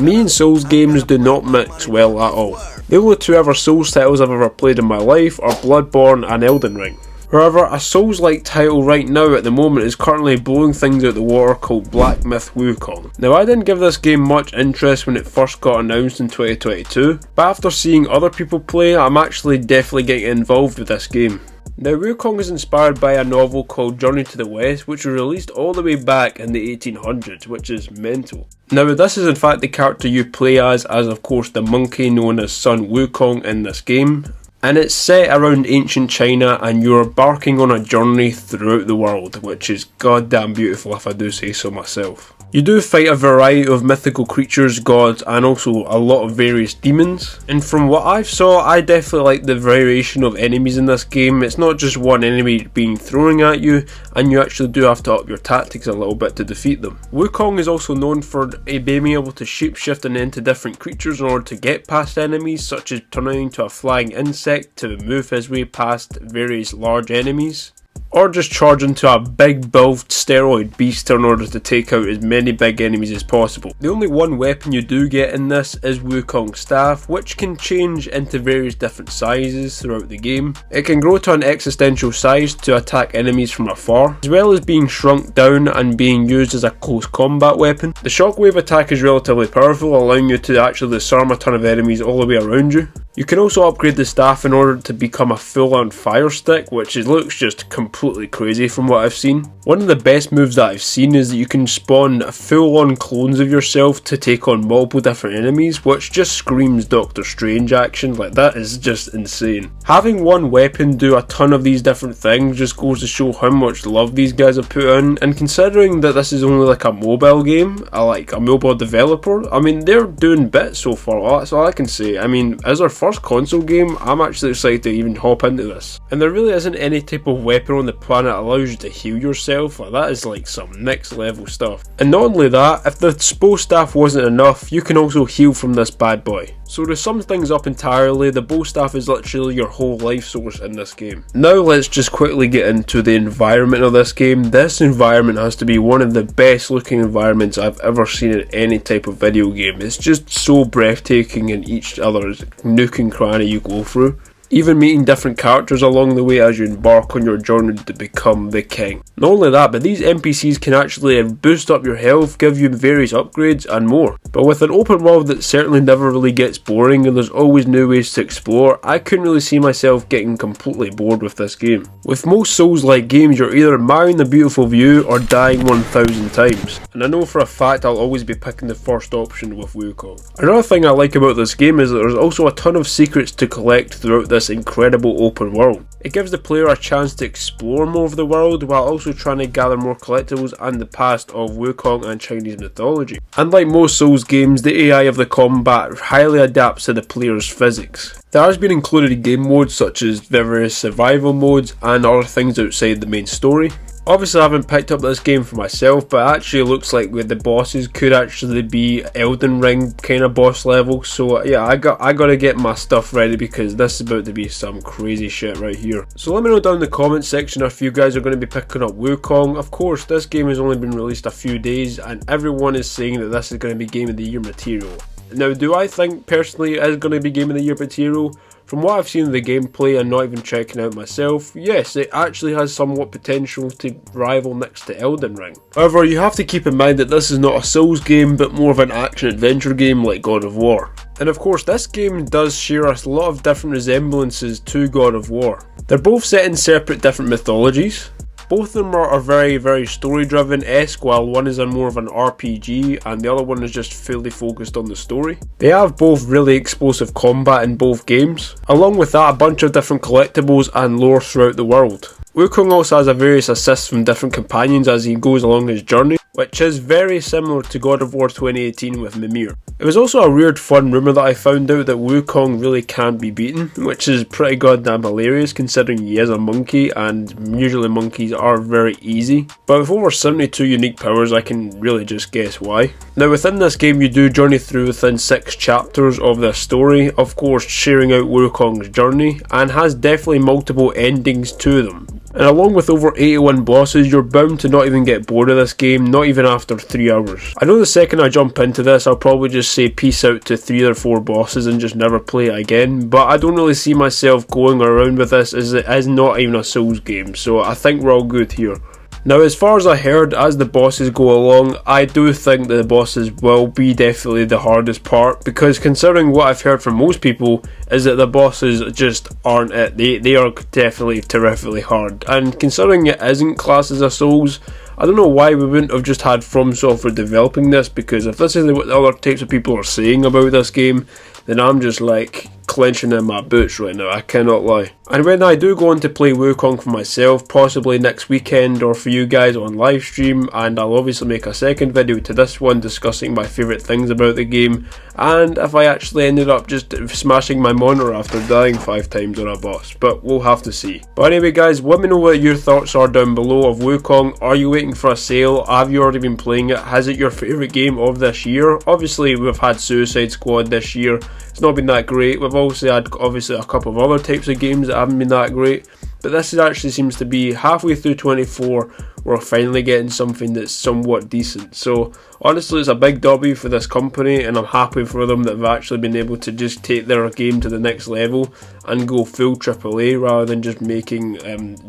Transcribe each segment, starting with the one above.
Me and Souls games do not mix well at all. The only two ever Souls titles I've ever played in my life are Bloodborne and Elden Ring. However, a Souls-like title right now at the moment is currently blowing things out the water called Black Myth Wukong. Now, I didn't give this game much interest when it first got announced in 2022, but after seeing other people play, I'm actually definitely getting involved with this game. Now, Wukong is inspired by a novel called Journey to the West, which was released all the way back in the 1800s, which is mental. Now, this is in fact the character you play as of course the monkey known as Son Wukong in this game. And it's set around ancient China and you're embarking on a journey throughout the world, which is goddamn beautiful if I do say so myself. You do fight a variety of mythical creatures, gods, and also a lot of various demons. And from what I've saw, I definitely like the variation of enemies in this game. It's not just one enemy being thrown at you, and you actually do have to up your tactics a little bit to defeat them. Wukong is also known for being able to shapeshift into different creatures in order to get past enemies, such as turning into a flying insect to move his way past various large enemies, or just charge into a big built steroid beast in order to take out as many big enemies as possible. The only one weapon you do get in this is Wukong's staff, which can change into various different sizes throughout the game. It can grow to an existential size to attack enemies from afar, as well as being shrunk down and being used as a close combat weapon. The shockwave attack is relatively powerful, allowing you to actually disarm a ton of enemies all the way around you. You can also upgrade the staff in order to become a full-on fire stick, which looks just completely crazy from what I've seen. One of the best moves that I've seen is that you can spawn full-on clones of yourself to take on multiple different enemies, which just screams Doctor Strange action. Like, that is just insane. Having one weapon do a ton of these different things just goes to show how much love these guys have put in, and considering that this is only like a mobile game, like a mobile developer, I mean, they're doing bits so far. That's all I can say. I mean, as our first console game, I'm actually excited to even hop into this. And there really isn't any type of weapon on the planet that allows you to heal yourself. Like, that is like some next level stuff. And not only that, if the bow staff wasn't enough, you can also heal from this bad boy. So to sum things up entirely, the bow staff is literally your whole life source in this game. Now let's just quickly get into the environment of this game. This environment has to be one of the best looking environments I've ever seen in any type of video game. It's just so breathtaking in each other's nook and cranny you go through. Even meeting different characters along the way as you embark on your journey to become the king. Not only that, but these NPCs can actually boost up your health, give you various upgrades and more. But with an open world that certainly never really gets boring and there's always new ways to explore, I couldn't really see myself getting completely bored with this game. With most Souls-like games, you're either admiring the beautiful view or dying 1000 times. And I know for a fact I'll always be picking the first option with Wukong. Another thing I like about this game is that there's also a ton of secrets to collect throughout this incredible open world. It gives the player a chance to explore more of the world while also trying to gather more collectibles and the past of Wukong and Chinese mythology. Unlike most Souls games, the AI of the combat highly adapts to the player's physics. There has been included game modes such as various survival modes and other things outside the main story. Obviously I haven't picked up this game for myself, but it actually looks like the bosses could actually be Elden Ring kind of boss level, so yeah, I gotta get my stuff ready because this is about to be some crazy shit right here. So let me know down in the comments section if you guys are going to be picking up Wukong. Of course, this game has only been released a few days and everyone is saying that this is going to be Game of the Year material. Now, do I think personally it is going to be Game of the Year material? From what I've seen of the gameplay and not even checking out myself, yes, it actually has somewhat potential to rival next to Elden Ring. However, you have to keep in mind that this is not a Souls game, but more of an action-adventure game like God of War. And of course, this game does share a lot of different resemblances to God of War. They're both set in separate different mythologies. Both of them are very, very story-driven-esque, while one is more of an RPG and the other one is just fully focused on the story. They have both really explosive combat in both games, along with that a bunch of different collectibles and lore throughout the world. Wukong also has various assists from different companions as he goes along his journey, which is very similar to God of War 2018 with Mimir. It was also a weird fun rumour that I found out that Wukong really can't be beaten, which is pretty goddamn hilarious considering he is a monkey and usually monkeys are very easy. But with over 72 unique powers, I can really just guess why. Now within this game you do journey through within 6 chapters of this story, of course sharing out Wukong's journey, and has definitely multiple endings to them. And along with over 81 bosses, you're bound to not even get bored of this game, not even after 3 hours. I know the second I jump into this, I'll probably just say peace out to 3 or 4 bosses and just never play it again, but I don't really see myself going around with this as it is not even a Souls game, so I think we're all good here. Now, as far as I heard, as the bosses go along, I do think that the bosses will be definitely the hardest part, because considering what I've heard from most people is that the bosses just aren't it. They are definitely terrifically hard, and considering it isn't classed as a Souls, I don't know why we wouldn't have just had From Software developing this, because if this is what the other types of people are saying about this game, then I'm just like clenching in my boots right now, I cannot lie. And when I do go on to play Wukong for myself, possibly next weekend or for you guys on live stream, and I'll obviously make a second video to this one discussing my favourite things about the game, and if I actually ended up just smashing my monitor after dying 5 times on a boss, but we'll have to see. But anyway guys, let me know what your thoughts are down below of Wukong. Are you waiting for a sale? Have you already been playing it? Has it your favourite game of this year? Obviously we've had Suicide Squad this year, it's not been that great. We've also had obviously a couple of other types of games that haven't been that great, but this actually seems to be halfway through 24, we're finally getting something that's somewhat decent. So honestly, it's a big W for this company, and I'm happy for them that they've actually been able to just take their game to the next level and go full AAA rather than just making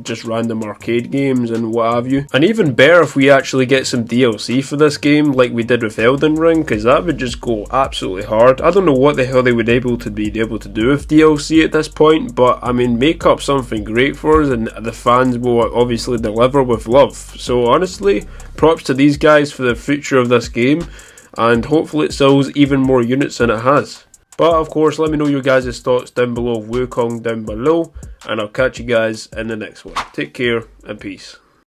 just random arcade games and what have you. And even better if we actually get some DLC for this game like we did with Elden Ring, because that would just go absolutely hard. I don't know what the hell they would be able to do with DLC at this point, but I mean, make up something great for us and the fans will obviously deliver with love. So honestly, props to these guys for the future of this game, and hopefully it sells even more units than it has. But of course, let me know your guys' thoughts down below of Wukong down below, and I'll catch you guys in the next one. Take care and peace.